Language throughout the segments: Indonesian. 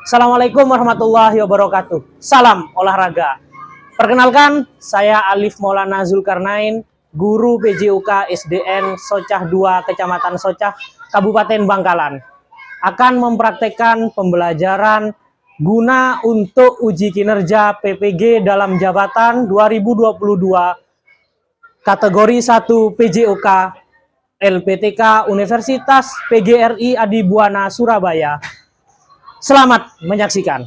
Assalamualaikum warahmatullahi wabarakatuh. Salam olahraga. Perkenalkan, saya Alif Maulana Zulkarnain, guru PJUK SDN Socah 2, Kecamatan Socah, Kabupaten Bangkalan. Akan mempraktekkan pembelajaran guna untuk uji kinerja PPG dalam jabatan 2022 kategori 1 PJUK LPTK Universitas PGRI Adibuana Surabaya. Selamat menyaksikan.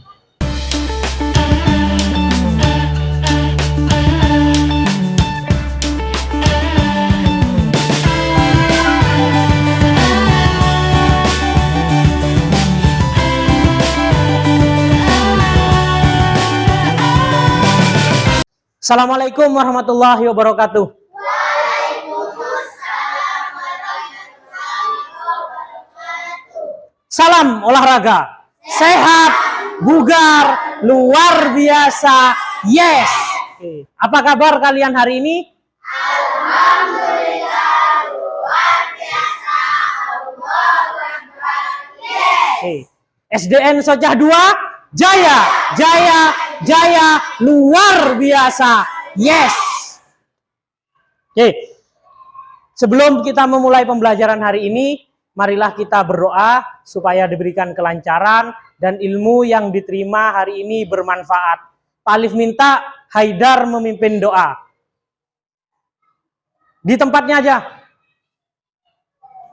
Assalamualaikum warahmatullahi wabarakatuh. Salam olahraga. Sehat, bugar, luar biasa. Yes. Apa kabar kalian hari ini? Alhamdulillah, luar biasa. Yes. SDN Socah 2, jaya, jaya, jaya, luar biasa. Yes. Oke. Sebelum kita memulai pembelajaran hari ini, marilah kita berdoa supaya diberikan kelancaran dan ilmu yang diterima hari ini bermanfaat. Pak Alif minta Haidar memimpin doa. Di tempatnya aja.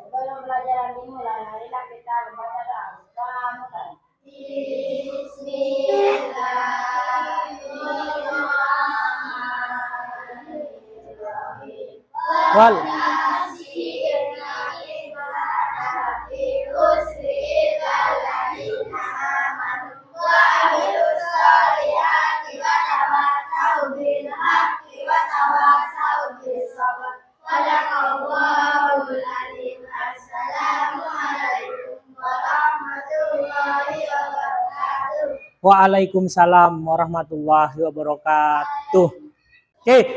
Sebelum pelajaran dimulai, marilah kita membaca doa. Bismillahirrahmanirrahim. Wal. Waalaikumsalam warahmatullahi wabarakatuh. Oke,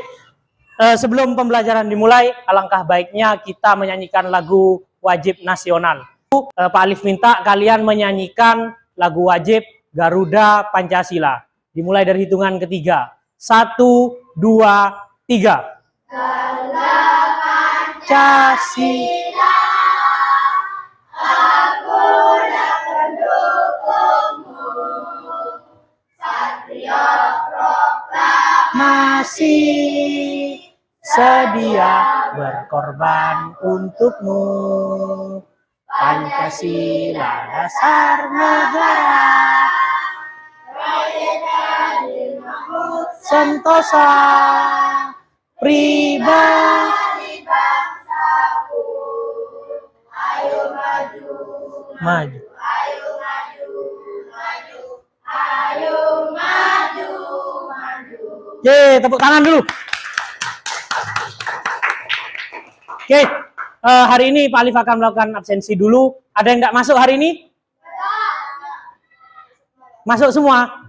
sebelum pembelajaran dimulai, alangkah baiknya kita menyanyikan lagu wajib nasional. Pak Alif minta kalian menyanyikan lagu wajib Garuda Pancasila. Dimulai dari hitungan ketiga. 1, 2, 3. Garuda Pancasila. Aku akan dukungmu, Satria Masih sedia berkorban untukmu. Pancasila dasar negara, sentosa pribadi bangsaku. Ayo maju, maju. ayo maju, maju, ayo maju, maju. Ye, tepuk tangan dulu. Oke, hari ini Pak Alif akan melakukan absensi dulu. Ada yang nggak masuk hari ini? Masuk semua?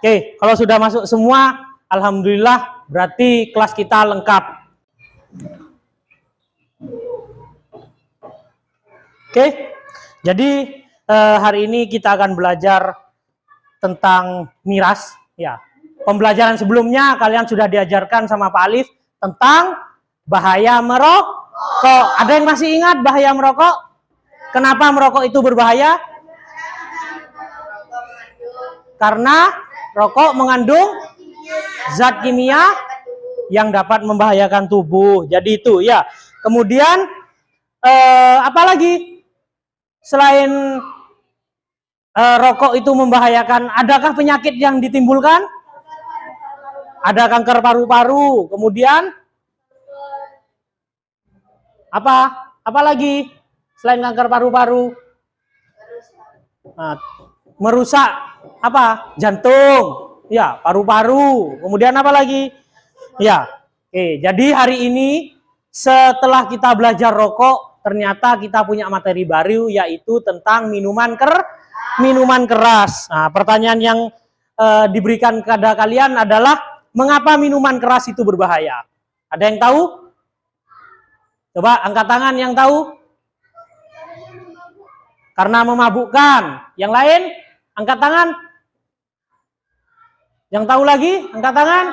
Oke, kalau sudah masuk semua, alhamdulillah berarti kelas kita lengkap. Oke, jadi hari ini kita akan belajar tentang miras. Ya, pembelajaran sebelumnya kalian sudah diajarkan sama Pak Alif tentang bahaya merokok. Ada yang masih ingat bahaya merokok? Kenapa merokok itu berbahaya? Karena rokok mengandung zat kimia yang dapat membahayakan tubuh. Jadi itu ya. Kemudian apa lagi? Selain rokok itu membahayakan, adakah penyakit yang ditimbulkan? Ada kanker paru-paru. Kemudian apa lagi selain kanker paru-paru? Nah, merusak apa? Jantung, ya, paru-paru. Kemudian apa lagi? Ya, oke. Jadi hari ini setelah kita belajar rokok, ternyata kita punya materi baru yaitu tentang minuman keras. Nah, pertanyaan yang diberikan kepada kalian adalah mengapa minuman keras itu berbahaya? Ada yang tahu? Coba angkat tangan yang tahu. Karena memabukkan. Yang lain? Angkat tangan. Yang tahu lagi? Angkat tangan.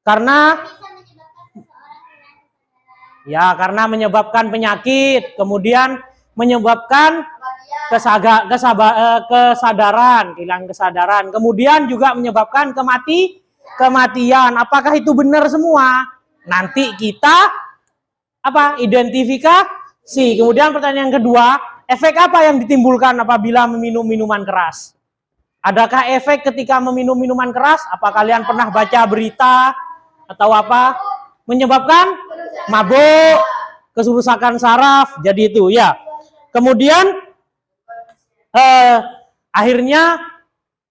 Karena ya, karena menyebabkan penyakit, kemudian menyebabkan kesadaran, hilang kesadaran, kemudian juga menyebabkan kematian. Apakah itu benar semua? Nanti kita identifikasi. Kemudian pertanyaan yang kedua, efek apa yang ditimbulkan apabila meminum minuman keras? Adakah efek ketika meminum minuman keras? Apa kalian pernah baca berita atau apa? Menyebabkan mabuk, kerusakan saraf, jadi itu ya. Kemudian akhirnya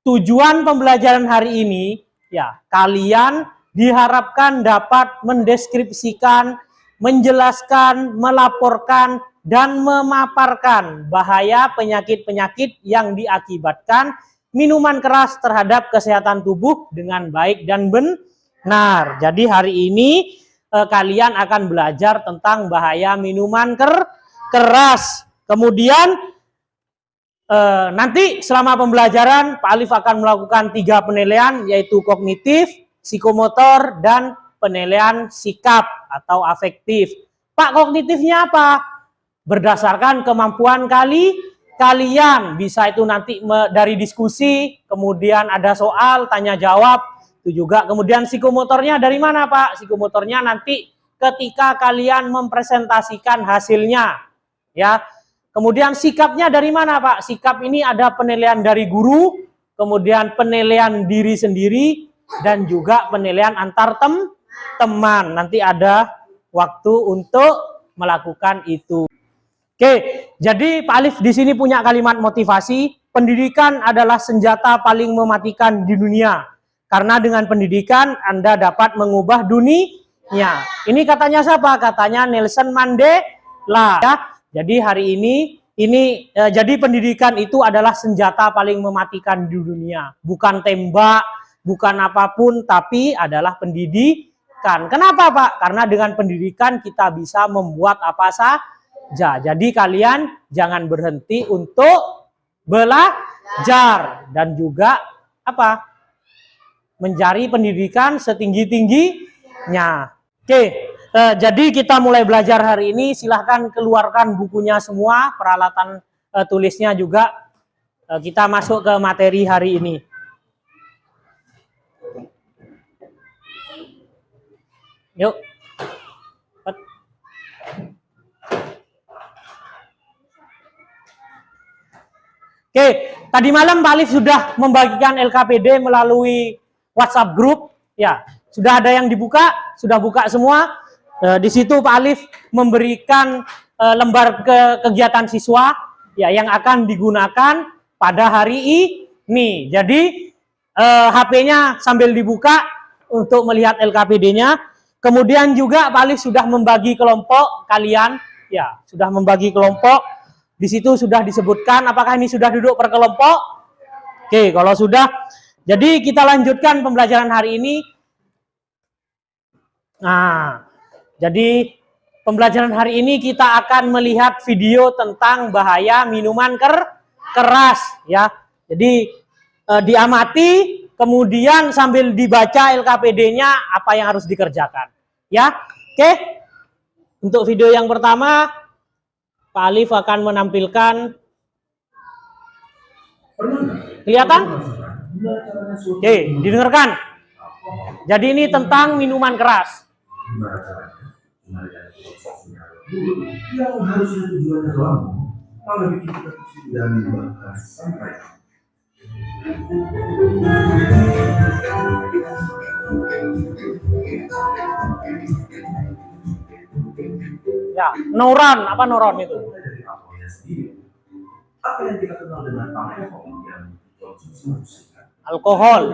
tujuan pembelajaran hari ini ya, kalian diharapkan dapat mendeskripsikan, menjelaskan, melaporkan dan memaparkan bahaya penyakit-penyakit yang diakibatkan minuman keras terhadap kesehatan tubuh dengan baik dan benar. Jadi hari ini kalian akan belajar tentang bahaya minuman keras. Kemudian nanti selama pembelajaran Pak Alif akan melakukan 3 penilaian, yaitu kognitif, psikomotor, dan penilaian sikap atau afektif. Pak, kognitifnya apa? Berdasarkan kemampuan kalian. Bisa itu nanti dari diskusi, kemudian ada soal, tanya jawab, itu juga. Kemudian psikomotornya dari mana, Pak? Psikomotornya nanti ketika kalian mempresentasikan hasilnya, ya. Kemudian sikapnya dari mana, Pak? Sikap ini ada penilaian dari guru, kemudian penilaian diri sendiri, dan juga penilaian antar teman. Nanti ada waktu untuk melakukan itu. Oke, jadi Pak Alif di sini punya kalimat motivasi. Pendidikan adalah senjata paling mematikan di dunia. Karena dengan pendidikan Anda dapat mengubah dunia. Ini katanya siapa? Katanya Nelson Mandela. Ya. Jadi hari ini jadi pendidikan itu adalah senjata paling mematikan di dunia. Bukan tembak, bukan apapun, tapi adalah pendidikan. Kenapa, Pak? Karena dengan pendidikan kita bisa membuat apa saja. Jadi kalian jangan berhenti untuk belajar dan juga mencari pendidikan setinggi-tingginya. Oke, jadi kita mulai belajar hari ini. Silahkan keluarkan bukunya semua, peralatan tulisnya juga. Kita masuk ke materi hari ini. Yuk. Oke, tadi malam Pak Alif sudah membagikan LKPD melalui WhatsApp group. Ya, sudah ada yang dibuka, sudah buka semua. Di situ Pak Alif memberikan lembar kegiatan siswa ya yang akan digunakan pada hari ini. Jadi HP-nya sambil dibuka untuk melihat LKPD-nya. Kemudian juga Pak Alif sudah membagi kelompok kalian, ya sudah membagi kelompok. Di situ sudah disebutkan apakah ini sudah duduk per kelompok. Oke, kalau sudah, jadi kita lanjutkan pembelajaran hari ini. Nah, jadi pembelajaran hari ini kita akan melihat video tentang bahaya minuman keras ya. Jadi diamati, kemudian sambil dibaca LKPD-nya apa yang harus dikerjakan. Ya. Oke. Untuk video yang pertama Pak Alif akan menampilkan. Kelihatan? Oke, didengarkan. Jadi ini tentang minuman keras. Yang harusnya tujuannya doang, malah bikin kita pusing dan membahas sampai. Ya, noron, apa noron itu? Dari alkoholnya sendiri, apa yang kita kenal dengan alkohol yang dikonsumsi manusia? Alkohol.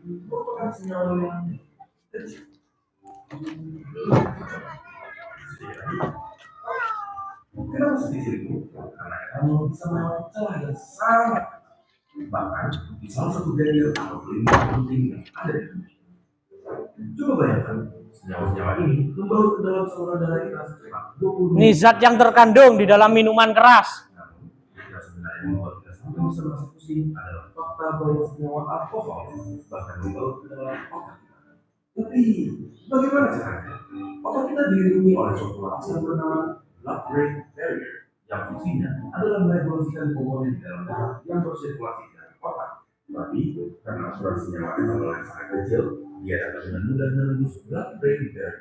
Merupakan senyawa yang kenapa sedikit itu? Karena kamu bisa melewati celah yang sangat, bahkan di salah satu barrier atau lingkungan penting yang ada di dunia. Coba bayangkan Senyawa-senyawa ini membaur ke dalam saluran darah kita secepat 20 Ini zat yang terkandung di dalam minuman keras. Namun, yang sebenarnya membuat kita sampai bisa merasa pusing adalah fakta bahwa senyawa alkohol bahkan membaur ke dalam otak kita. Tapi, bagaimana caranya? Otak kita dilindungi oleh suatu lapisan yang bernama blood-brain barrier, yang fungsinya adalah meregulasikan komponen di dalam darah yang bersirkulasi di dalam otak. Tapi, karena asuran senyawa etanol yang sangat kecil, dia dapat dengan mudah menembus blood-brain barrier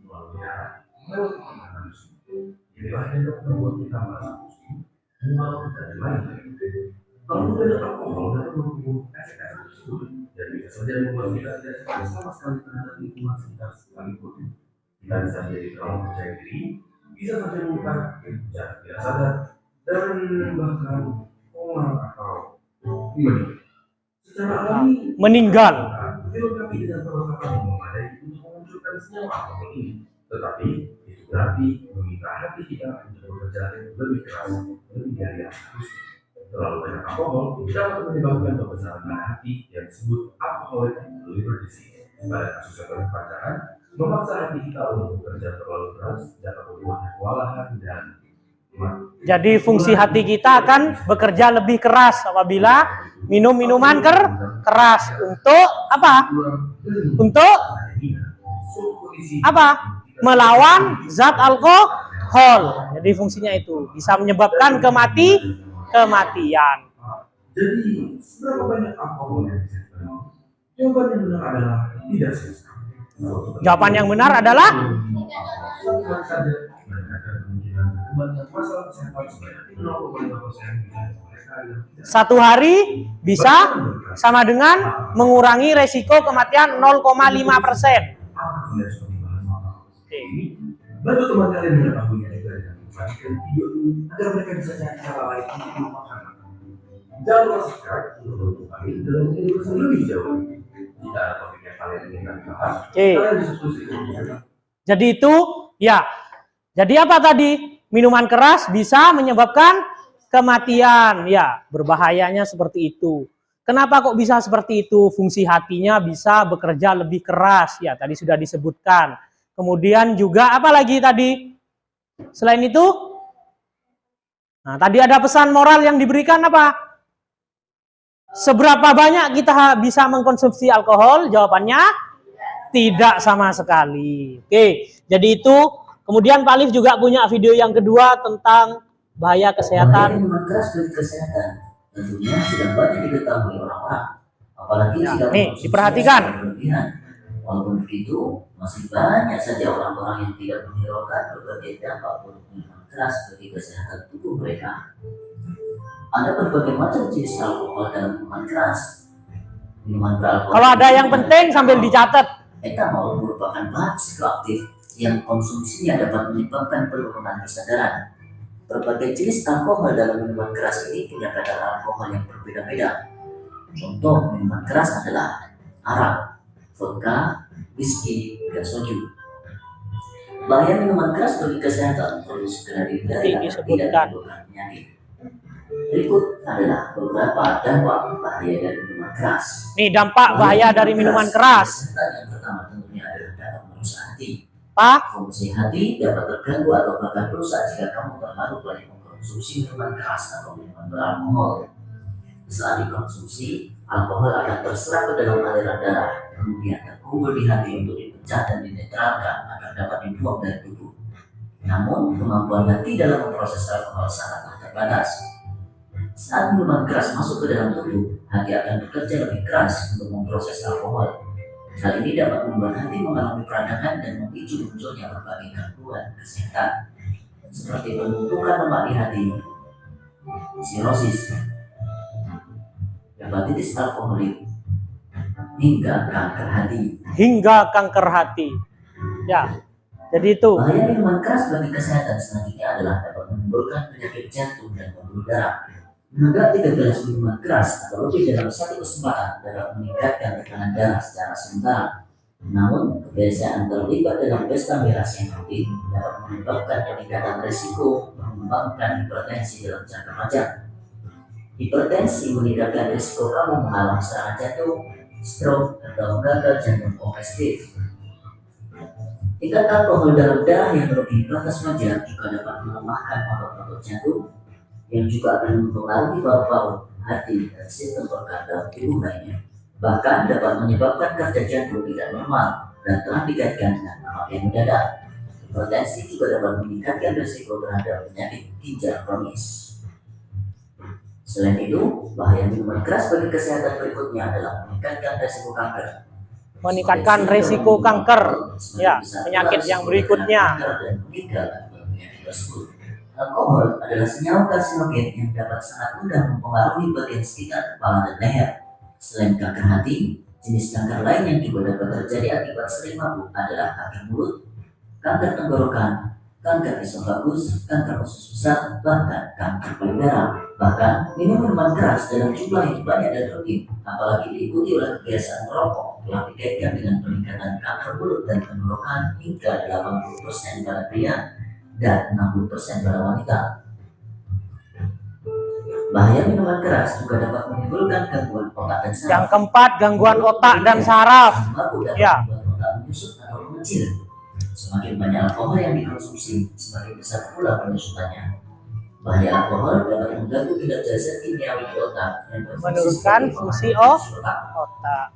melalui darah melewati permukaan besi. Inilah yang dapat membuat kita merasa pusing, mual, dan lain-lain. Kalau banyak alkohol dapat membuat efek-efek tersebut, dan bisa saja membuat kita tidak sadar sama sekali terhadap lingkungan sekitar sekalipun. Kita bisa menjadi terlalu percaya diri, bisa saja melupa, jika tidak sadar, dan bahkan koma atau meninggal. Secara alami, Meninggal. dilengkapi dengan perlengkapan yang memadai untuk memunculkan senyawa alkohol ini. Tetapi itu berarti meminta hati kita untuk bekerja lebih keras, lebih dari yang seharusnya. Terlalu banyak alkohol dapat menyebabkan pembesaran pada hati yang disebut alcoholic liver disease. Pada kasus yang pacaran, memaksa hati kita untuk bekerja terlalu keras dapat membuatnya kewalahan dan mati. Jadi fungsi hati kita akan bekerja lebih keras apabila minum minuman keras. Untuk apa? Untuk apa? Melawan zat alkohol. Jadi fungsinya itu bisa menyebabkan kematian. Jadi, seberapa banyak alkohol yang bisa kita minum? Jawaban yang benar adalah tidak sama. Jawaban yang benar adalah Satu saja meningkatkan kemungkinan kebanyakan masalah kesehatan sebanyak 0,5%. satu hari bisa sama dengan mengurangi resiko kematian 0,5%. Bantu teman kalian mengetahuinya juga dengan membagikan video ini agar mereka bisa cari cara lain untuk melupakan. Jangan lupa subscribe untuk mendukung kami dalam edukasi lebih jauh. Jika ada topik yang kalian inginkan bahas, Oke. kalian bisa tulis di komen. Jadi itu ya. Jadi apa tadi? Minuman keras bisa menyebabkan kematian. Ya, berbahayanya seperti itu. Kenapa kok bisa seperti itu? Fungsi hatinya bisa bekerja lebih keras. Ya, tadi sudah disebutkan. Kemudian juga apa lagi tadi? Selain itu? Nah, tadi ada pesan moral yang diberikan apa? Seberapa banyak kita bisa mengkonsumsi alkohol? Jawabannya tidak sama sekali. Oke, jadi itu. Kemudian Pak Alif juga punya video yang kedua tentang bahaya kesehatan. Minuman keras bagi kesehatan tentunya sudah banyak diketahui orang-orang. Apalagi Ya, jika nih, mengkonsumsinya diperhatikan. secara berlebihan. Walaupun begitu, masih banyak saja orang-orang yang tidak menghiraukan berbagai dampak buruk minuman keras bagi kesehatan tubuh mereka. Ada berbagai macam jenis alkohol dalam minuman keras. Minuman beralkohol. Kalau ada yang penting sambil dicatat. Etanol merupakan bahan psikoaktif yang konsumsinya dapat menyebabkan penurunan kesadaran. Berbagai jenis alkohol dalam minuman keras ini punya kadar alkohol yang berbeda-beda. Contoh minuman keras adalah arak, vodka, whisky, dan soju. Bahaya minuman keras bagi kesehatan perlu segera dihindari agar tidak menimbulkan penyakit. Berikut adalah beberapa dampak bahaya dari minuman keras. Nih, dampak bahaya dari minuman keras. Yang pertama tentunya adalah dapat merusak hati. Pak, Fungsi hati dapat terganggu atau bahkan rusak jika kamu terlalu banyak mengkonsumsi minuman keras atau minuman beralkohol. Saat dikonsumsi, alkohol akan terserap ke dalam aliran darah, kemudian terkumpul di hati untuk dipecah dan dinetralkan agar dapat dibuang dari tubuh. Namun, kemampuan hati dalam memproses alkohol sangatlah terbatas. Saat minuman keras masuk ke dalam tubuh, hati akan bekerja lebih keras untuk memproses alkohol. Hal ini dapat membuat hati mengalami peradangan dan memicu munculnya berbagai gangguan kesehatan, seperti penumpukan lemak di hati, sirosis, hepatitis alkoholik, hingga kanker hati. Ya, jadi itu. Bahaya minuman keras bagi kesehatan selanjutnya adalah dapat menimbulkan penyakit jantung dan pembuluh darah. Menenggak 3 gelas minuman keras atau lebih dalam satu kesempatan dapat meningkatkan tekanan darah secara sementara. Namun, kebiasaan terlibat dalam pesta miras yang rutin dapat menyebabkan peningkatan risiko mengembangkan hipertensi dalam jangka panjang. Hipertensi meningkatkan risiko kamu mengalami serangan jantung, stroke, atau gagal jantung kongestif. Tingkat alkohol dalam darah yang melebihi batas wajar juga dapat melemahkan otot-otot jantung yang juga akan mempengaruhi paru-paru, hati, dan sistem organ dalam tubuh lainnya. Bahkan dapat menyebabkan kerja jantung tidak normal dan telah dikaitkan dengan kematian mendadak. Hipertensi juga dapat meningkatkan risiko terhadap penyakit ginjal kronis. Selain itu, bahaya minuman keras bagi kesehatan berikutnya adalah meningkatkan risiko kanker. Meningkatkan risiko kanker. Ya, penyakit yang berikutnya. Alkohol adalah senyawa karsinogen yang dapat sangat mudah mempengaruhi bagian sekitar kepala dan leher. Selain kanker hati, jenis kanker lain yang juga dapat terjadi akibat sering mabuk adalah kanker mulut, kanker tenggorokan, kanker esofagus, kanker usus besar, bahkan kanker payudara. Bahkan, minum minuman keras dalam jumlah yang banyak dan rutin, apalagi diikuti oleh kebiasaan merokok, telah dikaitkan dengan peningkatan kanker mulut dan tenggorokan hingga 80% pada pria dan 60% pada wanita. Bahaya minuman keras juga dapat menimbulkan gangguan otak dan saraf. Yang keempat, gangguan otak dan saraf. Mabuk dapat Ya. membuat otak menyusut atau mengecil. Semakin banyak alkohol yang dikonsumsi, semakin besar pula penyusutannya. Bahaya alkohol dapat mengganggu kinerja zat kimiawi di otak dan Menurunkan fungsi otak. otak.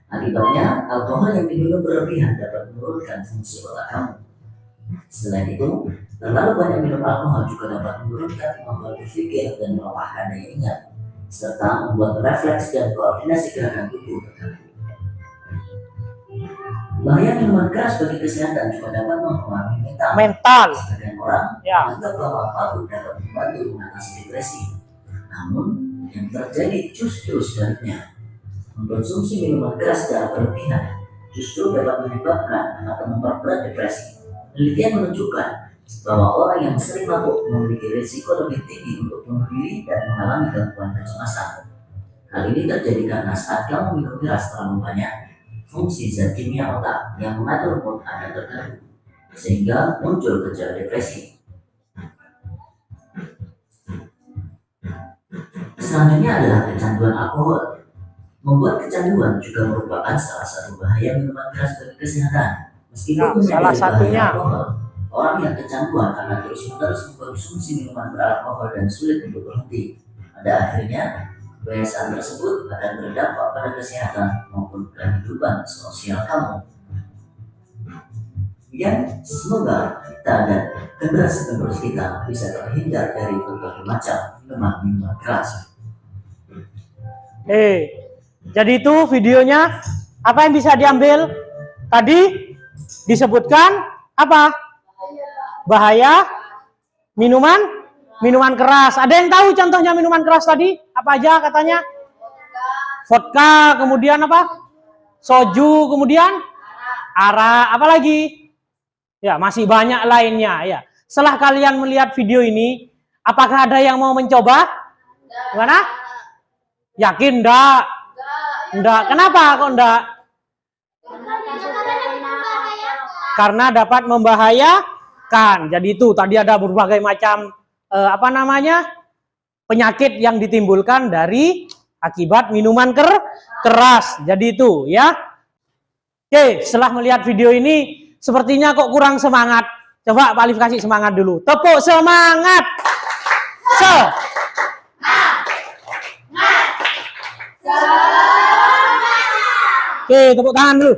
Akibatnya, alkohol yang diminum berlebihan dapat menurunkan fungsi otak kamu. Selain itu, terlalu banyak minum alkohol juga dapat menurunkan kemampuan berpikir dan melemahkan daya ingat, serta membuat refleks dan koordinasi gerakan tubuh terganggu. Bahaya minuman keras bagi kesehatan juga dapat mempengaruhi Mental. Sebagian orang Ya. menganggap bahwa mabuk dapat membantu mengatasi depresi. Namun, yang terjadi justru sebaliknya. Mengkonsumsi minuman keras secara berlebihan justru dapat menyebabkan atau memperberat depresi. Penelitian menunjukkan bahwa orang yang sering mabuk memiliki risiko lebih tinggi untuk bunuh diri dan mengalami gangguan kecemasan. Hal ini terjadi karena saat kamu minum keras terlalu banyak, fungsi zat kimia otak yang mengatur mood akan terganggu, sehingga muncul gejala depresi. Selanjutnya adalah kecanduan alkohol. Membuat kecanduan juga merupakan salah satu bahaya minuman keras bagi kesehatan. Meskipun Nah, salah satunya. alkohol, orang yang kecanduan akan terus-menerus mengkonsumsi minuman beralkohol dan sulit untuk berhenti. Pada akhirnya, kebiasaan tersebut akan berdampak pada kesehatan maupun kehidupan sosial kamu. Kemudian, semoga kita dan generasi penerus kita bisa terhindar dari berbagai macam minuman keras. Jadi itu videonya. Apa yang bisa diambil? Tadi disebutkan apa? Bahaya minuman keras. Ada yang tahu contohnya minuman keras tadi? Apa aja katanya? Vodka, kemudian apa? Soju, kemudian arak, apa lagi? Ya, masih banyak lainnya ya. Setelah kalian melihat video ini, apakah ada yang mau mencoba? Gimana? Yakin enggak? Enggak. Kenapa kok enggak? Karena dapat membahayakan. Jadi itu tadi ada berbagai macam penyakit yang ditimbulkan dari akibat minuman keras. Jadi itu ya. Oke, setelah melihat video ini sepertinya kok kurang semangat. Coba Pak Alif kasih semangat dulu. Tepuk semangat. Oke, tepuk tangan dulu.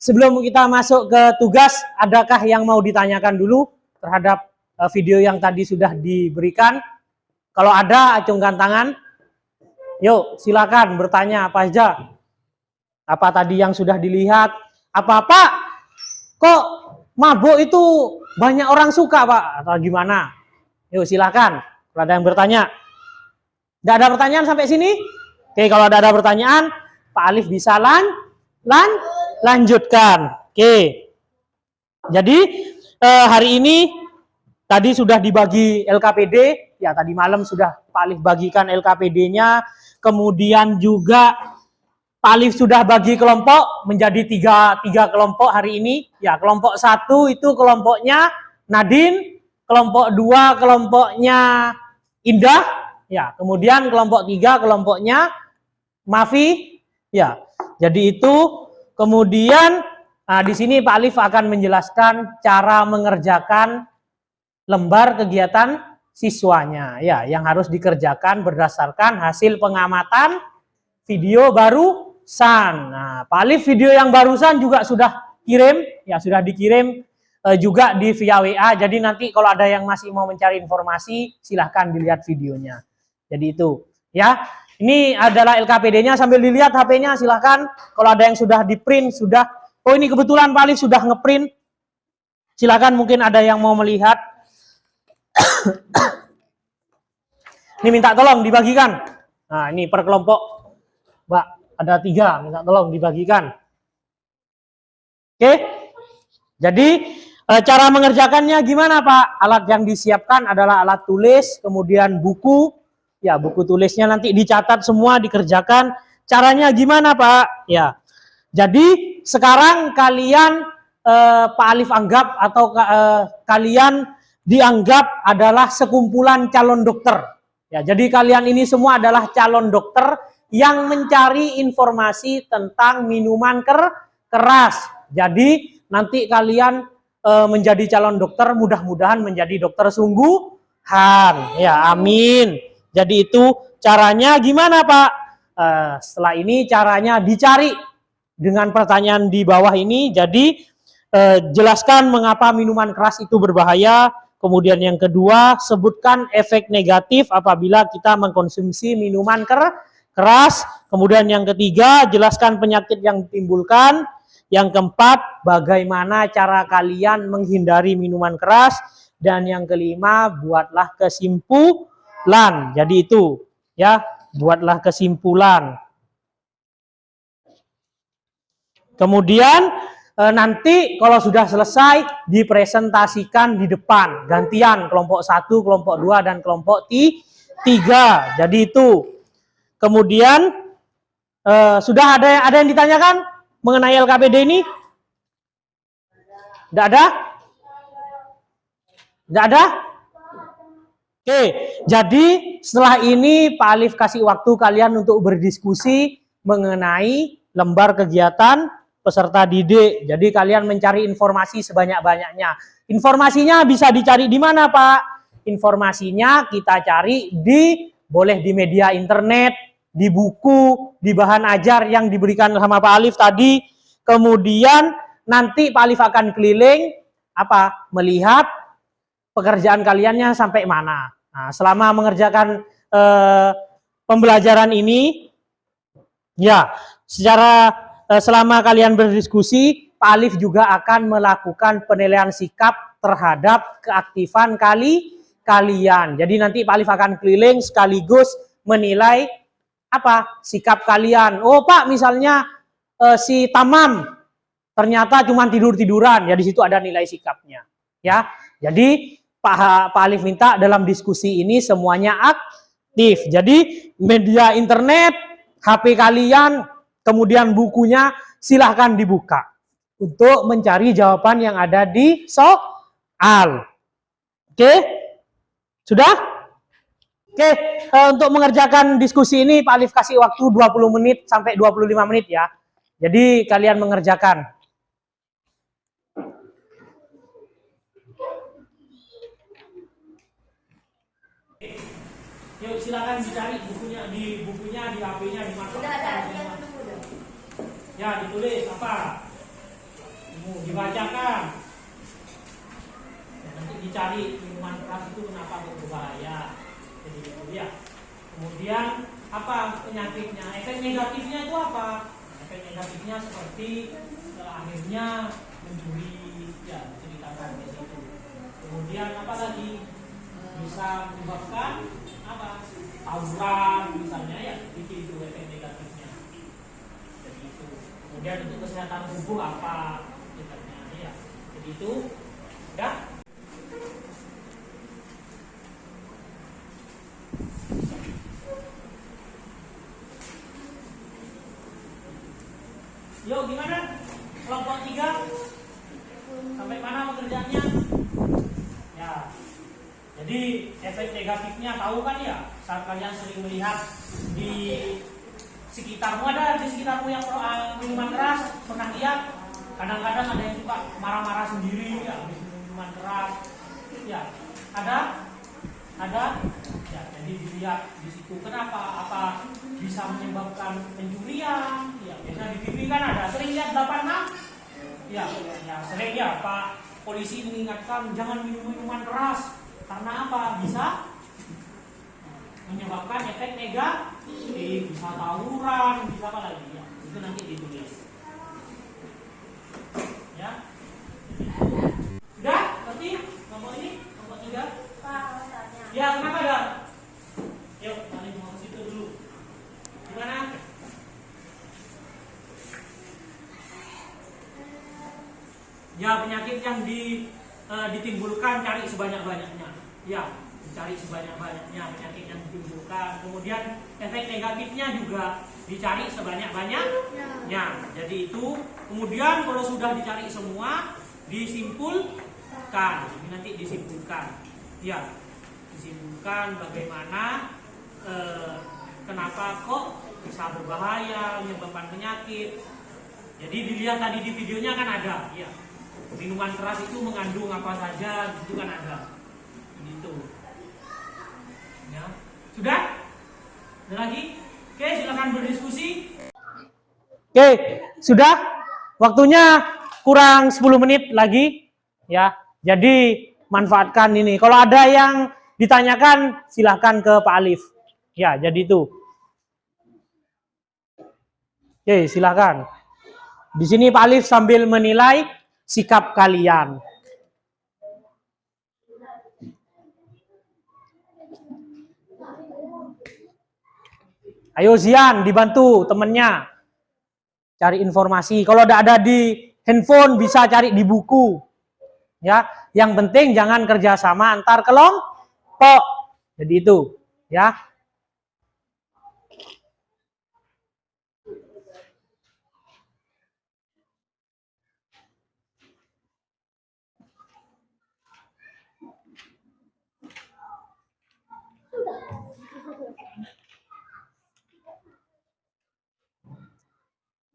Sebelum kita masuk ke tugas, adakah yang mau ditanyakan dulu terhadap video yang tadi sudah diberikan? Kalau ada, acungkan tangan. Yuk, silakan bertanya apa aja. Apa tadi yang sudah dilihat? Apa Pak? Kok mabuk itu banyak orang suka Pak? Atau gimana? Yuk, silakan. Kalau ada yang bertanya. Tidak ada pertanyaan sampai sini? Oke, kalau ada pertanyaan, Pak Alif bisa lanjutkan. Oke. Jadi hari ini tadi sudah dibagi LKPD, ya tadi malam sudah Pak Alif bagikan LKPD-nya, kemudian juga Pak Alif sudah bagi kelompok menjadi tiga kelompok hari ini. Ya, kelompok 1 itu kelompoknya Nadine, kelompok 2 kelompoknya Indah, ya, kemudian kelompok 3 kelompoknya Mafi Ya, jadi itu kemudian di sini Pak Alif akan menjelaskan cara mengerjakan lembar kegiatan siswanya ya, yang harus dikerjakan berdasarkan hasil pengamatan video barusan. Nah, Pak Alif video yang barusan juga sudah kirim ya, sudah dikirim juga di via WA. Jadi nanti kalau ada yang masih mau mencari informasi silahkan dilihat videonya. Jadi itu ya. Ini adalah LKPD-nya, sambil dilihat HP-nya silahkan. Kalau ada yang sudah di print, sudah. Oh ini kebetulan Pak Alif sudah ngeprint. Silahkan mungkin ada yang mau melihat. Ini minta tolong dibagikan. Nah ini per kelompok. Mbak, ada 3, minta tolong dibagikan. Oke. Jadi cara mengerjakannya gimana Pak? Alat yang disiapkan adalah alat tulis, kemudian buku. Ya, buku tulisnya nanti dicatat semua, dikerjakan. Caranya gimana, Pak? Ya. Jadi, sekarang kalian Pak Alif anggap atau kalian dianggap adalah sekumpulan calon dokter. Ya, jadi kalian ini semua adalah calon dokter yang mencari informasi tentang minuman keras. Jadi, nanti kalian menjadi calon dokter, mudah-mudahan menjadi dokter sungguhan. Ya, amin. Jadi itu caranya gimana Pak? Setelah ini caranya dicari dengan pertanyaan di bawah ini. Jadi jelaskan mengapa minuman keras itu berbahaya. Kemudian yang kedua, sebutkan efek negatif apabila kita mengkonsumsi minuman keras. Kemudian yang ketiga, jelaskan penyakit yang ditimbulkan. Yang keempat, bagaimana cara kalian menghindari minuman keras. Dan yang kelima, buatlah kesimpulan. Jadi itu ya, buatlah kesimpulan. Kemudian nanti kalau sudah selesai dipresentasikan di depan, gantian kelompok 1, kelompok 2 dan kelompok 3. Jadi itu. Kemudian sudah ada yang ditanyakan mengenai LKPD ini? Tidak ada? Tidak ada? Oke, jadi setelah ini Pak Alif kasih waktu kalian untuk berdiskusi mengenai lembar kegiatan peserta didik. Jadi kalian mencari informasi sebanyak-banyaknya. Informasinya bisa dicari di mana, Pak? Informasinya kita cari boleh di media internet, di buku, di bahan ajar yang diberikan sama Pak Alif tadi. Kemudian nanti Pak Alif akan keliling melihat pekerjaan kaliannya sampai mana. Nah, selama mengerjakan pembelajaran ini, ya, selama kalian berdiskusi, Pak Alif juga akan melakukan penilaian sikap terhadap keaktifan kalian. Jadi nanti Pak Alif akan keliling sekaligus menilai sikap kalian. Oh Pak, misalnya si Tamam ternyata cuma tidur-tiduran, ya di situ ada nilai sikapnya. Ya, jadi Pak Alif minta dalam diskusi ini semuanya aktif. Jadi media internet, HP kalian, kemudian bukunya silahkan dibuka untuk mencari jawaban yang ada di soal. Oke? Sudah? Oke, untuk mengerjakan diskusi ini Pak Alif kasih waktu 20 menit sampai 25 menit ya. Jadi kalian mengerjakan. Yuk silakan dicari bukunya di HP-nya, di mana? Ya, ditulis apa? Dibacakan. Ya, nanti dicari minuman keras itu kenapa berbahaya. Jadi itu ya. Kemudian apa penyakitnya? Efek negatifnya itu apa? Efek negatifnya seperti akhirnya mencuri, ya ceritakan di situ. Kemudian apa lagi? Bisa menyebabkan tawuran misalnya, ya itu efek negatifnya. Jadi itu. Kemudian untuk kesehatan tubuh apa misalnya, ya. Jadi itu ya. Yuk gimana? Kelompok 3 sampai mana pekerjaannya? Ya. Jadi efek negatifnya tahu kan ya, saat kalian sering melihat di sekitarmu, ada di sekitarmu yang minuman keras, pernah lihat? Kadang-kadang ada yang suka marah-marah sendiri, ya, habis minuman keras. Ya, ada? Ya, jadi dilihat di situ. Kenapa? Apa bisa menyebabkan pencurian? Ya, biasanya di TV kan ada. Sering lihat 86? Ya, sering ya. Pak polisi mengingatkan jangan minum minuman keras. Karena apa? Bisa menyebabkan efek negatif, bisa tawuran, bisa apa lagi? Ya, itu nanti ditulis. Ya. Sudah? Berarti nomor ini, nomor 3. Pak, mau tanya. Ya, kenapa Dar? Yuk, kalian mau ke situ dulu. Gimana? Ya, penyakit yang ditimbulkan cari sebanyak-banyaknya. Ya, dicari sebanyak-banyaknya penyakit yang ditimbulkan. Kemudian efek negatifnya juga dicari sebanyak-banyaknya. Jadi itu, kemudian kalau sudah dicari semua, disimpulkan. Ini nanti disimpulkan. Ya, disimpulkan bagaimana kenapa kok bisa berbahaya, menyebabkan penyakit. Jadi dilihat tadi di videonya kan ada, ya. Minuman keras itu mengandung apa saja, itu kan ada. Gitu. Ya. Sudah? Ada lagi? Oke, silakan berdiskusi. Oke, sudah? Waktunya kurang 10 menit lagi, ya. Jadi manfaatkan ini. Kalau ada yang ditanyakan, silahkan ke Pak Alif. Ya, jadi itu. Oke, silahkan. Di sini Pak Alif sambil menilai sikap kalian. Ayo Zian, dibantu temennya cari informasi. Kalau udah ada di handphone bisa cari di buku. Ya, yang penting jangan kerjasama antar kelompok. Jadi itu, ya.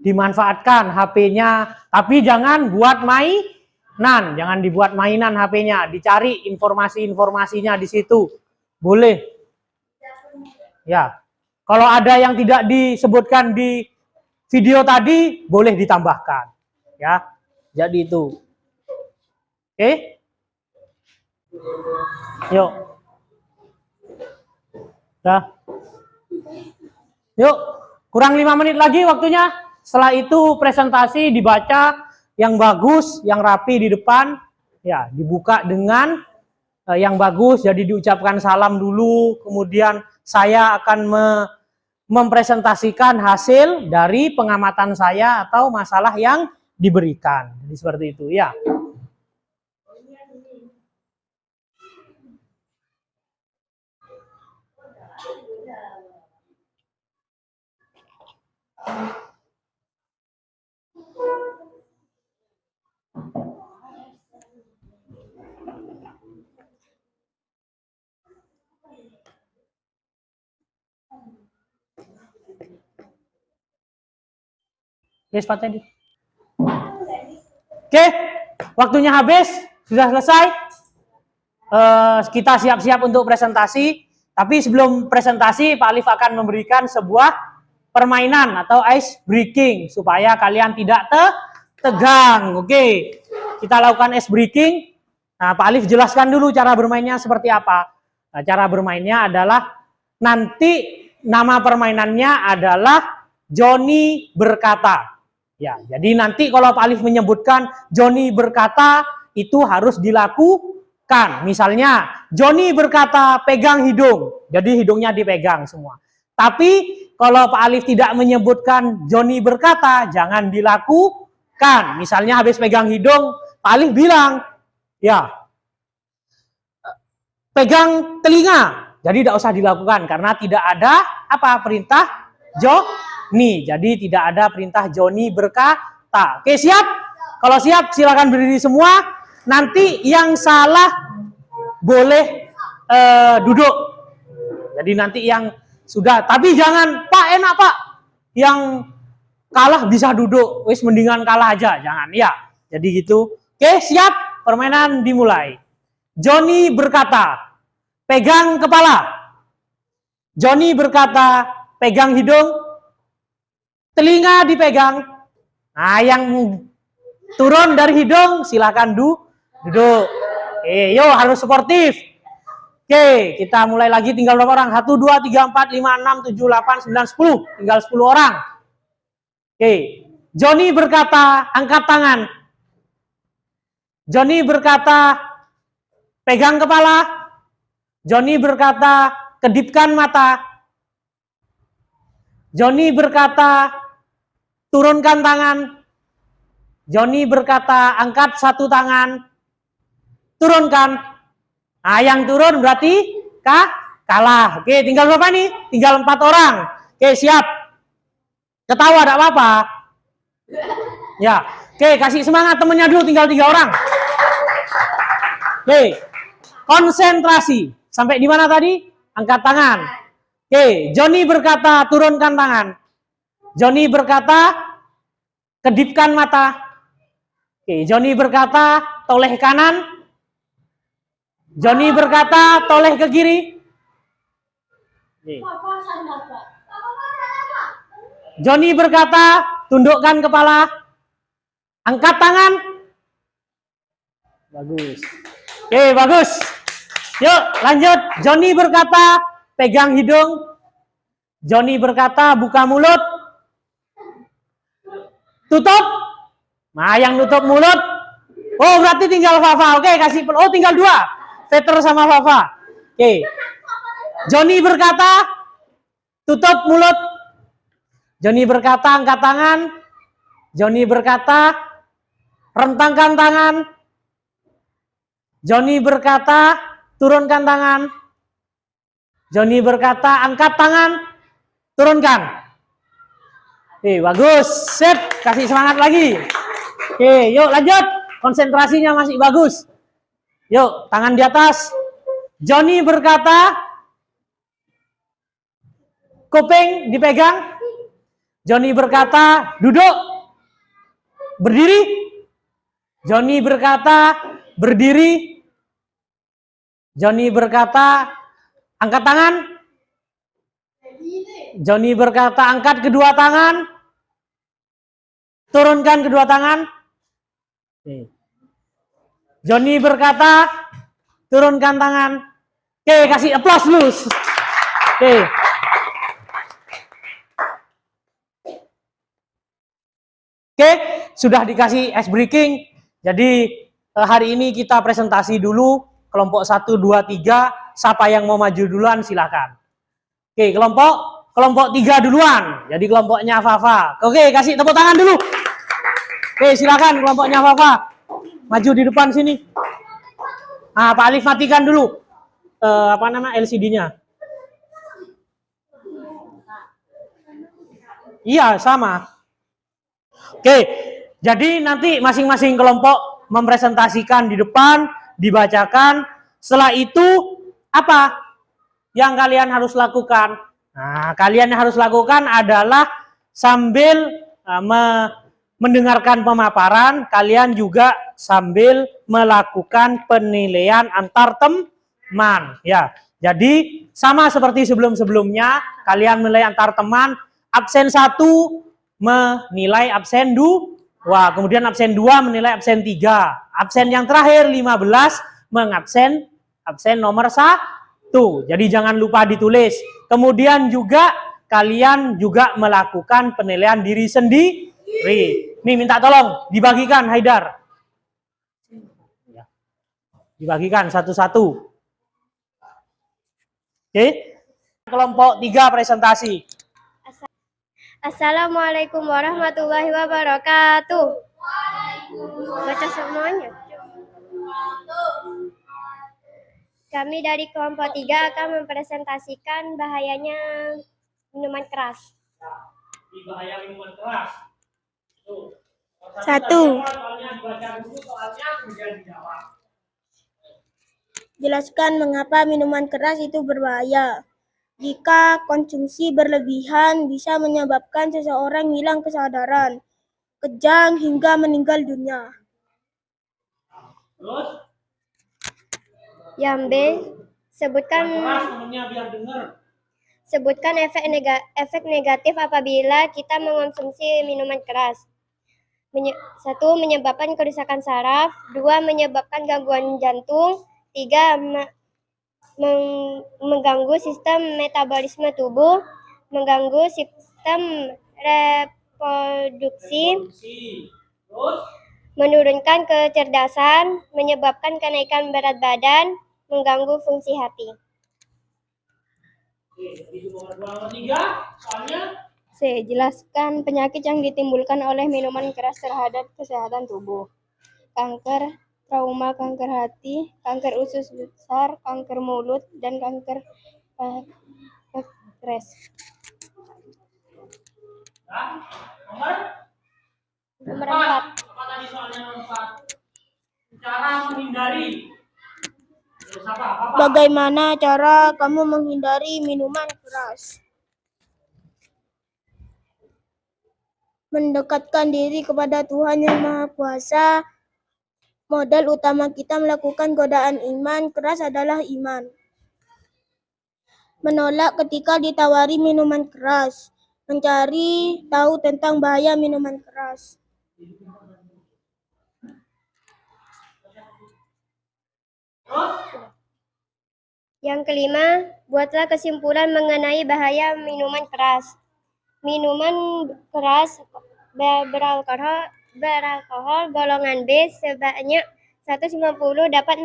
Dimanfaatkan HP-nya, tapi jangan buat mainan, jangan dibuat mainan HP-nya, dicari informasi-informasinya di situ. Boleh. Ya. Kalau ada yang tidak disebutkan di video tadi, boleh ditambahkan. Ya. Jadi itu. Oke? Yuk. Dah. Yuk, kurang 5 menit lagi waktunya. Setelah itu presentasi dibaca yang bagus, yang rapi di depan, ya dibuka dengan yang bagus. Jadi diucapkan salam dulu, kemudian saya akan mempresentasikan hasil dari pengamatan saya atau masalah yang diberikan. Jadi seperti itu, ya. Yes, Pak Teddy. Oke, waktunya habis, sudah selesai. Kita siap-siap untuk presentasi. Tapi sebelum presentasi, Pak Alif akan memberikan sebuah permainan atau ice breaking supaya kalian tidak tegang. Oke, kita lakukan ice breaking. Nah, Pak Alif jelaskan dulu cara bermainnya seperti apa. Nah, cara bermainnya adalah nanti nama permainannya adalah Joni berkata. Ya, jadi nanti kalau Pak Alif menyebutkan Joni berkata, itu harus dilakukan. Misalnya, Joni berkata pegang hidung. Jadi hidungnya dipegang semua. Tapi kalau Pak Alif tidak menyebutkan Joni berkata, jangan dilakukan. Misalnya habis pegang hidung, Pak Alif bilang, ya, pegang telinga. Jadi tidak usah dilakukan karena tidak ada apa perintah Joni. Jadi tidak ada perintah Joni berkata. Oke, siap? Kalau siap silakan berdiri semua. Nanti yang salah boleh duduk. Jadi nanti yang sudah, tapi jangan Pak enak Pak. yang kalah bisa duduk, wis mendingan kalah aja, jangan ya. Jadi gitu. Oke, siap? Permainan dimulai. Joni berkata, pegang kepala. Joni berkata, pegang hidung. Telinga dipegang. Nah, yang turun dari hidung silakan duduk. Oke, yuk harus sportif. Oke, kita mulai lagi. Tinggal berapa orang? 1, 2, 3, 4, 5, 6, 7, 8, 9, 10. Tinggal 10 orang. Oke, Joni berkata, angkat tangan. Joni berkata, pegang kepala. Joni berkata, kedipkan mata. Joni berkata, turunkan tangan. Joni berkata, angkat satu tangan. Turunkan. Nah, yang turun berarti kalah. Oke, tinggal berapa nih? Tinggal 4 orang. Oke, siap. Ketawa tidak apa-apa. Ya, oke, kasih semangat temennya dulu, tinggal 3 orang. Oke, konsentrasi. Sampai di mana tadi? Angkat tangan. Oke, Joni berkata, turunkan tangan. Joni berkata, kedipkan mata. Oke, Joni berkata, toleh kanan. Joni berkata, toleh ke kiri. Joni berkata, tundukkan kepala. Angkat tangan. Bagus. Oke, bagus. Yuk, lanjut. Joni berkata, pegang hidung. Joni berkata, buka mulut. Tutup. Nah, yang nutup mulut. Oh, berarti tinggal Fafa. Oke, kasih. Oh, tinggal 2. Peter sama Fafa. Oke. Joni berkata, tutup mulut. Joni berkata, angkat tangan. Joni berkata, rentangkan tangan. Joni berkata, turunkan tangan. Joni berkata, angkat tangan. Turunkan. Oke, bagus. Sip, kasih semangat lagi. Oke, yuk lanjut. Konsentrasinya masih bagus. Yuk, tangan di atas. Joni berkata, kuping dipegang. Joni berkata, duduk. Berdiri. Joni berkata, berdiri. Joni berkata, angkat tangan. Joni berkata, angkat kedua tangan. Turunkan kedua tangan. Joni berkata, turunkan tangan. Oke, kasih aplaus dulu. Oke. Oke, sudah dikasih ice breaking. Jadi hari ini kita presentasi dulu kelompok 1, 2, 3. Siapa yang mau maju duluan silakan. Oke, kelompok 3 duluan. Jadi kelompoknya Fafa. Oke, kasih tepuk tangan dulu. Oke, silakan kelompoknya Fafa. Maju di depan sini. Nah, Pak Alif matikan dulu. LCD-nya. Iya, sama. Oke, jadi nanti masing-masing kelompok mempresentasikan di depan, dibacakan. Setelah itu, apa yang kalian harus lakukan? Nah, kalian yang harus lakukan adalah sambil mendengarkan pemaparan, kalian juga sambil melakukan penilaian antar teman. Ya, jadi sama seperti sebelum-sebelumnya, kalian menilai antar teman. Absen 1 menilai absen 2, kemudian absen 2 menilai absen 3. Absen yang terakhir 15 mengabsen absen nomor 1. Jadi jangan lupa ditulis. Kemudian juga kalian juga melakukan penilaian diri sendiri. Nih minta tolong dibagikan Haidar. Dibagikan satu-satu. Oke. Kelompok 3 presentasi. Assalamualaikum warahmatullahi wabarakatuh. Baca semuanya. Kami dari kelompok 3 akan mempresentasikan bahayanya minuman keras. Bahaya minuman keras. Tuh. 1. Jelaskan mengapa minuman keras itu berbahaya. Jika konsumsi berlebihan bisa menyebabkan seseorang hilang kesadaran, kejang hingga meninggal dunia. Terus Yang B, sebutkan keras ngomongnya biar denger. sebutkan efek negatif apabila kita mengonsumsi minuman keras. 1. Menyebabkan kerusakan saraf. 2. Menyebabkan gangguan jantung. 3. Mengganggu sistem metabolisme tubuh. Mengganggu sistem reproduksi. Terus Menurunkan kecerdasan. Menyebabkan kenaikan berat badan. Mengganggu fungsi hati. oke, jadi itu nomor 3, soalnya C. Jelaskan penyakit yang ditimbulkan oleh minuman keras terhadap kesehatan tubuh. Kanker, trauma kanker hati, kanker usus besar, kanker mulut, dan kanker pankreas. ya, nomor Nomor 4. Apa tadi soalnya nomor 4? Cara menghindari. Terus apa? Bagaimana cara kamu menghindari minuman keras? Mendekatkan diri kepada Tuhan Yang Maha Kuasa. Modal utama kita melakukan godaan iman keras adalah iman. Menolak ketika ditawari minuman keras. Mencari tahu tentang bahaya minuman keras. Yang kelima, buatlah kesimpulan mengenai bahaya minuman keras. Minuman keras beralkohol golongan B sebanyak 150 dapat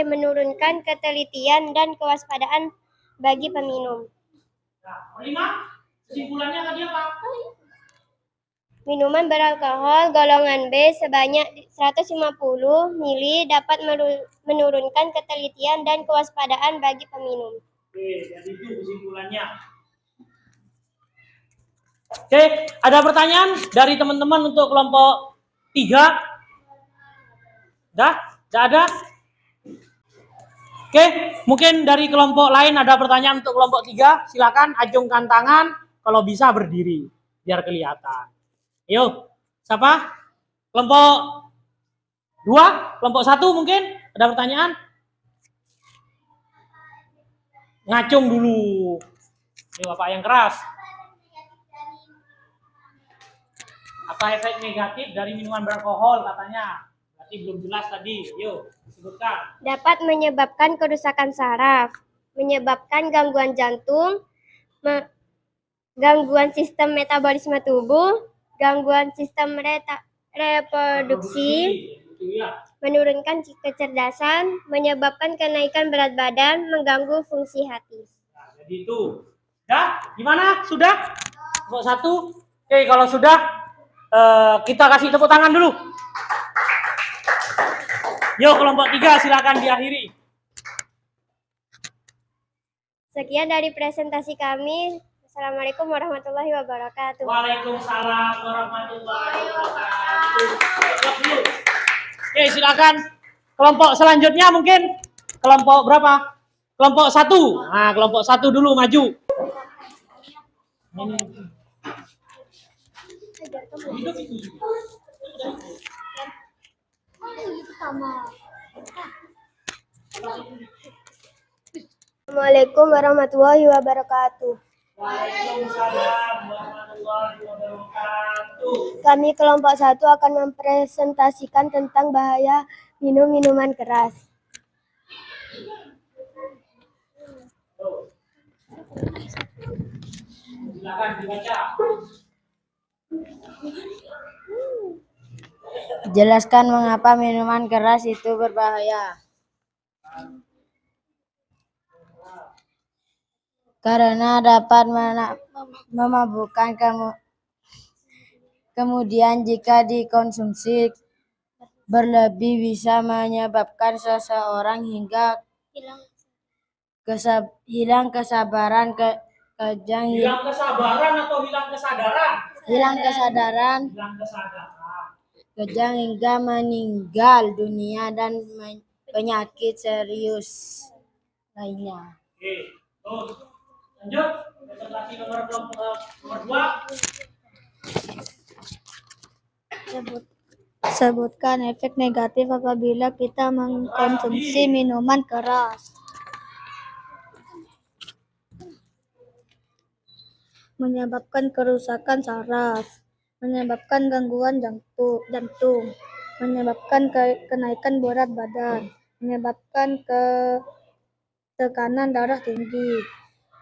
menurunkan ketelitian dan kewaspadaan bagi peminum. Nah, kelima, kesimpulannya tadi apa? Minuman beralkohol golongan B sebanyak 150 ml dapat menurunkan ketelitian dan kewaspadaan bagi peminum. Oke, jadi itu kesimpulannya. Oke, ada pertanyaan dari teman-teman untuk kelompok 3? Dah? Tidak ada? Oke, mungkin dari kelompok lain ada pertanyaan untuk kelompok 3. Silakan acungkan tangan, kalau bisa berdiri biar kelihatan. Yuk, siapa? Kelompok 2, kelompok 1 mungkin ada pertanyaan? Ngacung dulu. Ini Bapak yang keras. Apa efek negatif dari minuman beralkohol katanya? Berarti belum jelas tadi. Yuk, sebutkan. Dapat menyebabkan kerusakan saraf, menyebabkan gangguan jantung, gangguan sistem metabolisme tubuh, gangguan sistem reproduksi, menurunkan kecerdasan, menyebabkan kenaikan berat badan, mengganggu fungsi hati. Nah, jadi itu. Dah? Gimana? Sudah? Kelompok 1? Oke, kalau sudah kita kasih tepuk tangan dulu. Yuk, kelompok 3 silakan diakhiri. Sekian dari presentasi kami. Assalamualaikum warahmatullahi wabarakatuh. Waalaikumsalam warahmatullahi wabarakatuh. Oke, silakan. Kelompok selanjutnya mungkin kelompok berapa? Kelompok 1. Nah, kelompok 1 dulu maju. Assalamualaikum warahmatullahi wabarakatuh. Waalaikumsalam warahmatullahi wabarakatuh. Kami kelompok 1 akan mempresentasikan tentang bahaya minum minuman keras. Silakan dibaca. Jelaskan mengapa minuman keras itu berbahaya. Karena dapat memabukkan, kemudian jika dikonsumsi berlebih bisa menyebabkan seseorang hingga hilang kesabaran, kejang, Hilang kesabaran atau hilang kesadaran? hilang kesadaran, Hilang kesadaran. kejang hingga meninggal dunia dan penyakit serius lainnya. Oke. Lanjut, presentasi nomor 2. Sebutkan efek negatif apabila kita mengkonsumsi minuman keras. Menyebabkan kerusakan saraf, menyebabkan gangguan jantung, menyebabkan kenaikan berat badan, menyebabkan tekanan darah tinggi,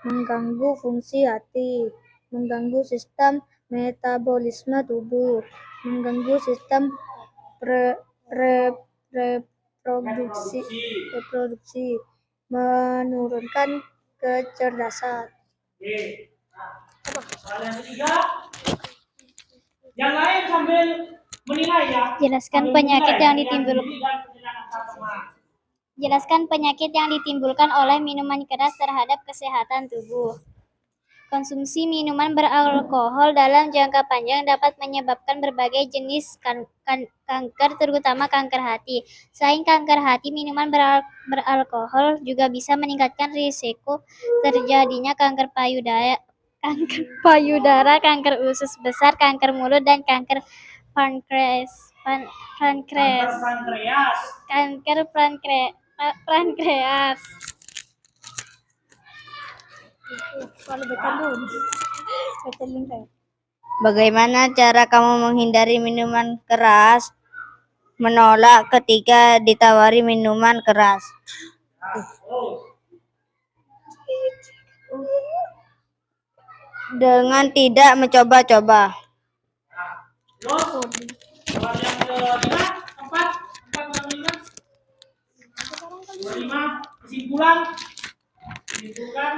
mengganggu fungsi hati, mengganggu sistem metabolisme tubuh, mengganggu sistem reproduksi, menurunkan kecerdasan. Oke. Soal yang ketiga, yang lain sambil menilai ya. Jelaskan penyakit yang ditimbulkan oleh minuman keras terhadap kesehatan tubuh. Konsumsi minuman beralkohol dalam jangka panjang dapat menyebabkan berbagai jenis kanker, terutama kanker hati. Selain kanker hati, minuman beralkohol juga bisa meningkatkan risiko terjadinya kanker payudara, kanker usus besar, kanker mulut, dan kanker pankreas. Bagaimana cara kamu menghindari minuman keras? Menolak ketika ditawari minuman keras. Dengan tidak mencoba-coba. Soal yang kelima, keempat, kesimpulan.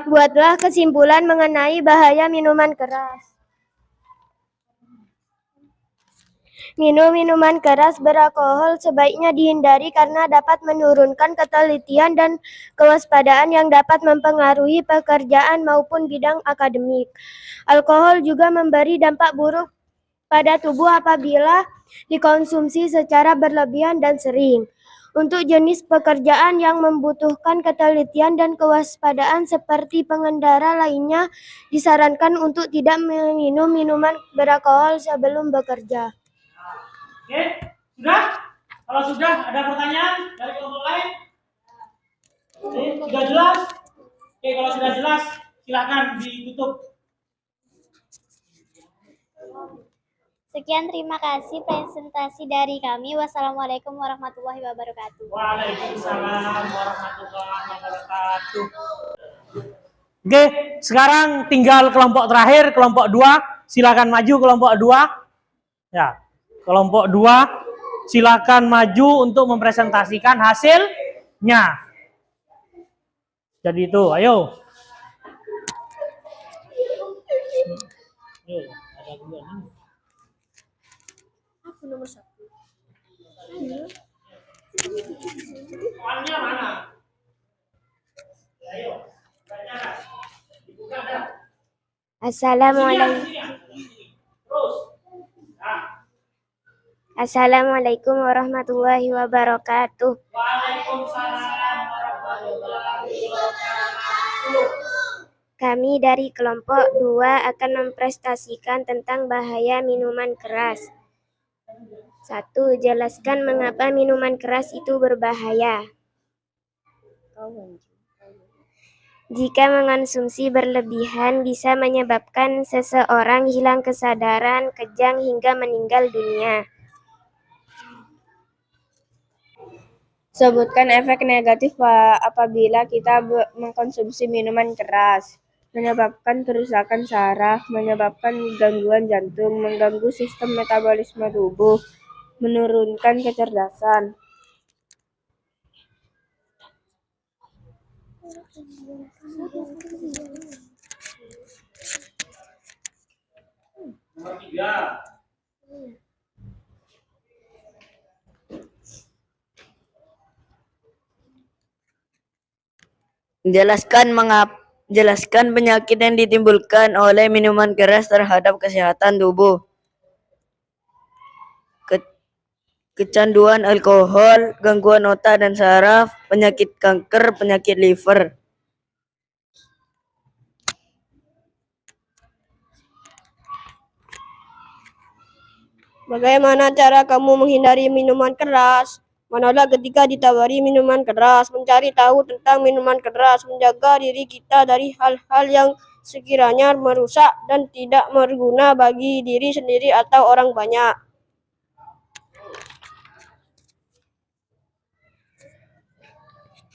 Buatlah kesimpulan mengenai bahaya minuman keras. Minum minuman keras beralkohol sebaiknya dihindari karena dapat menurunkan ketelitian dan kewaspadaan yang dapat mempengaruhi pekerjaan maupun bidang akademik. Alkohol juga memberi dampak buruk pada tubuh apabila dikonsumsi secara berlebihan dan sering. Untuk jenis pekerjaan yang membutuhkan ketelitian dan kewaspadaan seperti pengendara lainnya, disarankan untuk tidak meminum minuman beralkohol sebelum bekerja. Oke, sudah? Kalau sudah, ada pertanyaan dari kelompok lain? Sudah jelas? Oke, kalau sudah jelas, silakan ditutup. Sekian, terima kasih presentasi dari kami. Wassalamualaikum warahmatullahi wabarakatuh. Waalaikumsalam warahmatullahi wabarakatuh. Oke, sekarang tinggal kelompok terakhir, kelompok 2. Silakan maju kelompok 2. Ya, kelompok 2 silakan maju untuk mempresentasikan hasilnya. Jadi itu, ayo. Ada dua nih. Aku nomor 1. Soalnya mana? Ayo, bacakan. Dibuka dah. Assalamualaikum. Terus. Assalamualaikum warahmatullahi wabarakatuh. Waalaikumsalam warahmatullahi wabarakatuh. Kami dari kelompok 2 akan mempresentasikan tentang bahaya minuman keras. 1. Jelaskan mengapa minuman keras itu berbahaya. Jika mengonsumsi berlebihan bisa menyebabkan seseorang hilang kesadaran, kejang hingga meninggal dunia. Sebutkan efek negatif apabila kita mengkonsumsi minuman keras. Menyebabkan kerusakan saraf, menyebabkan gangguan jantung, mengganggu sistem metabolisme tubuh, menurunkan kecerdasan. Nomor 3. Jelaskan penyakit yang ditimbulkan oleh minuman keras terhadap kesehatan tubuh. Kecanduan alkohol, gangguan otak dan saraf, penyakit kanker, penyakit liver. Bagaimana cara kamu menghindari minuman keras? Manalah ketika ditawari minuman keras, mencari tahu tentang minuman keras, menjaga diri kita dari hal-hal yang sekiranya merusak dan tidak berguna bagi diri sendiri atau orang banyak.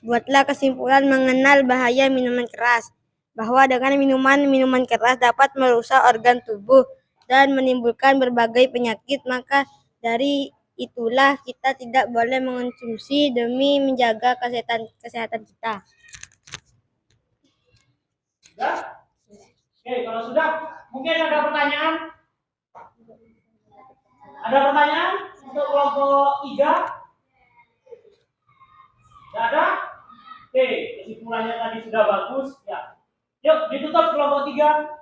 Buatlah kesimpulan mengenal bahaya minuman keras, bahwa dengan minuman keras dapat merusak organ tubuh dan menimbulkan berbagai penyakit, maka dari itulah kita tidak boleh mengonsumsi demi menjaga kesehatan kita. Oke, kalau sudah, mungkin ada pertanyaan? Ada pertanyaan untuk kelompok 3? Tidak ada? Oke, kesimpulannya tadi sudah bagus. Ya. Yuk, ditutup kelompok 3.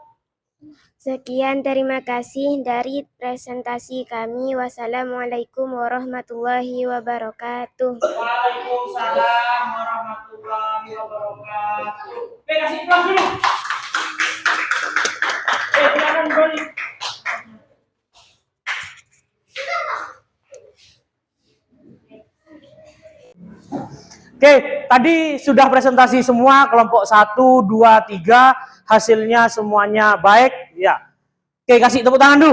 Sekian, terima kasih dari presentasi kami. Wassalamualaikum warahmatullahi wabarakatuh. Waalaikumsalam warahmatullahi wabarakatuh. Oke, kasih aplaus dulu. Silakan kembali. Oke, tadi sudah presentasi semua kelompok 1, 2, 3, hasilnya semuanya baik, ya. Oke, kasih tepuk tangan dulu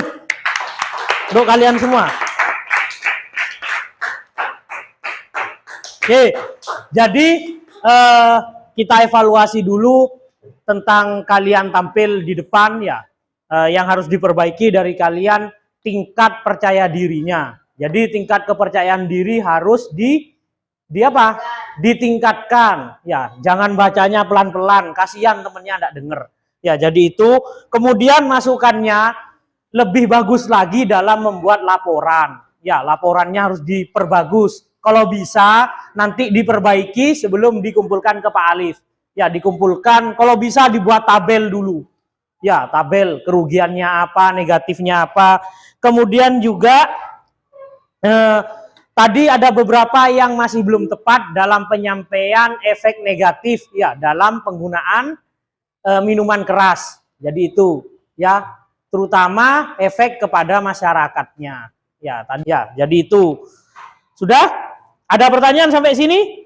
untuk kalian semua. Oke, jadi kita evaluasi dulu tentang kalian tampil di depan, ya. Yang harus diperbaiki dari kalian tingkat percaya dirinya. Jadi tingkat kepercayaan diri harus ditingkatkan, ya. Jangan bacanya pelan-pelan, kasihan temennya enggak denger. Ya, jadi itu. Kemudian masukannya lebih bagus lagi dalam membuat laporan. Ya, laporannya harus diperbagus. Kalau bisa nanti diperbaiki sebelum dikumpulkan ke Pak Alif. Ya, dikumpulkan, kalau bisa dibuat tabel dulu. Ya, tabel kerugiannya apa, negatifnya apa. Kemudian juga tadi ada beberapa yang masih belum tepat dalam penyampaian efek negatif, ya, dalam penggunaan minuman keras. Jadi itu, ya, terutama efek kepada masyarakatnya. Ya, tadi ya. Jadi itu. Sudah? Ada pertanyaan sampai sini?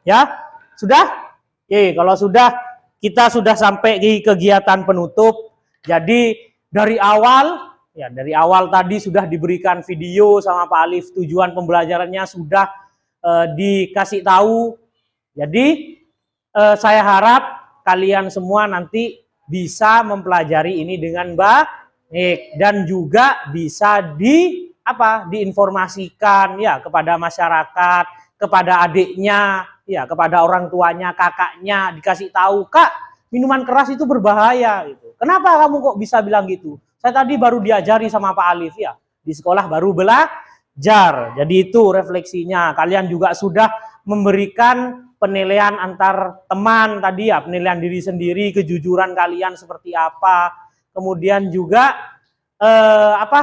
Ya? Sudah? Oke, kalau sudah, kita sudah sampai di kegiatan penutup. Jadi dari awal, ya, dari awal tadi sudah diberikan video sama Pak Alif, tujuan pembelajarannya sudah dikasih tahu. Jadi saya harap kalian semua nanti bisa mempelajari ini dengan baik dan juga bisa diinformasikan, ya, kepada masyarakat, kepada adiknya, ya, kepada orang tuanya, kakaknya, dikasih tahu, Kak, minuman keras itu berbahaya gitu. Kenapa kamu kok bisa bilang gitu? Saya tadi baru diajari sama Pak Alif, ya. Di sekolah baru belajar. Jadi itu refleksinya. Kalian juga sudah memberikan penilaian antar teman tadi, ya, penilaian diri sendiri, kejujuran kalian seperti apa. Kemudian juga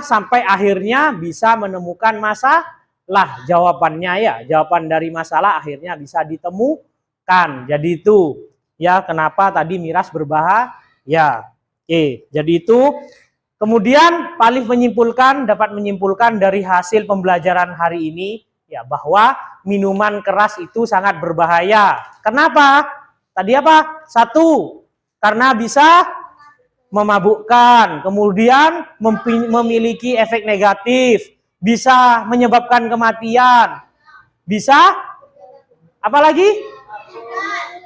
sampai akhirnya bisa menemukan masalah jawabannya, ya. Jawaban dari masalah akhirnya bisa ditemukan. Jadi itu, ya, kenapa tadi miras berbahaya. Oke, jadi itu. Kemudian Pak Alif dapat menyimpulkan dari hasil pembelajaran hari ini, ya, bahwa minuman keras itu sangat berbahaya. Kenapa? Tadi apa? 1, karena bisa memabukkan, kemudian memiliki efek negatif, bisa menyebabkan kematian, bisa apa lagi?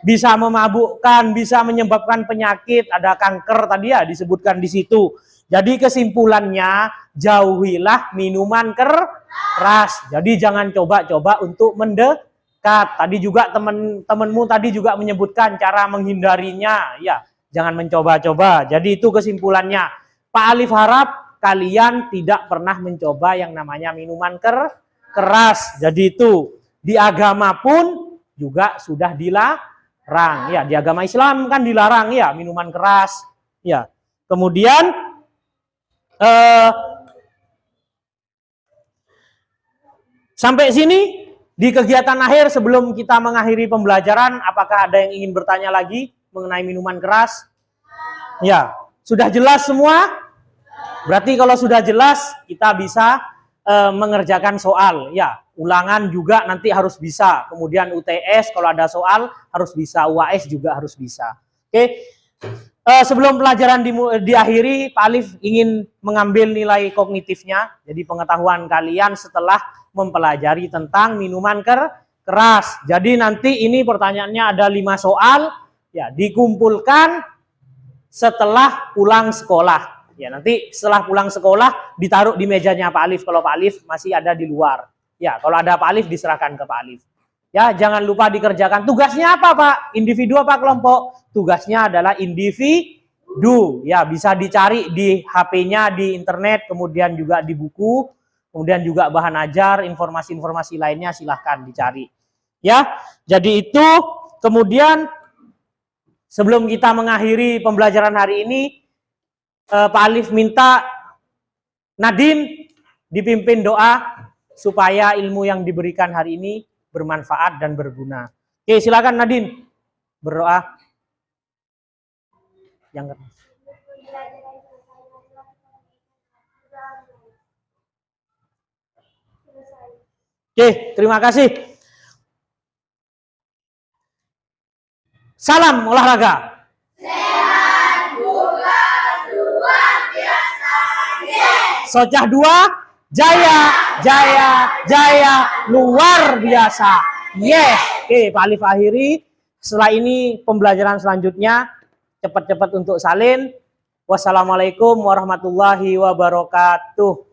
Bisa memabukkan, bisa menyebabkan penyakit, ada kanker tadi, ya, disebutkan di situ. Jadi kesimpulannya, jauhilah minuman keras. Jadi jangan coba-coba untuk mendekat. Tadi juga teman-temanmu tadi juga menyebutkan cara menghindarinya, ya. Jangan mencoba-coba. Jadi itu kesimpulannya. Pak Alif harap kalian tidak pernah mencoba yang namanya minuman keras. Jadi itu di agama pun juga sudah dilarang. Ya, di agama Islam kan dilarang, ya, minuman keras. Ya. Kemudian sampai sini di kegiatan akhir sebelum kita mengakhiri pembelajaran, apakah ada yang ingin bertanya lagi mengenai minuman keras? Ya, sudah jelas semua? Berarti kalau sudah jelas, kita bisa mengerjakan soal. Ya, ulangan juga nanti harus bisa. Kemudian UTS kalau ada soal harus bisa. UAS juga harus bisa. Oke. Sebelum pelajaran diakhiri, Pak Alif ingin mengambil nilai kognitifnya. Jadi pengetahuan kalian setelah mempelajari tentang minuman keras. Jadi nanti ini pertanyaannya ada 5 soal. Ya, dikumpulkan setelah pulang sekolah. Ya, nanti setelah pulang sekolah ditaruh di mejanya Pak Alif kalau Pak Alif masih ada di luar. Ya, kalau ada Pak Alif diserahkan ke Pak Alif. Ya, jangan lupa dikerjakan. Tugasnya apa, Pak? Individu apa kelompok? Tugasnya adalah individu. Ya, bisa dicari di HP-nya, di internet, kemudian juga di buku, kemudian juga bahan ajar, informasi-informasi lainnya silahkan dicari. Ya, jadi itu. Kemudian sebelum kita mengakhiri pembelajaran hari ini, Pak Alif minta Nadine dipimpin doa supaya ilmu yang diberikan hari ini bermanfaat dan berguna. Oke, silakan Nadine berdoa. Yang Oke, terima kasih. Salam olahraga. Socah 2, jaya, jaya, jaya, luar biasa. Yes. Oke, Pak Alif akhiri. Setelah ini pembelajaran selanjutnya cepat-cepat untuk salin. Wassalamualaikum warahmatullahi wabarakatuh.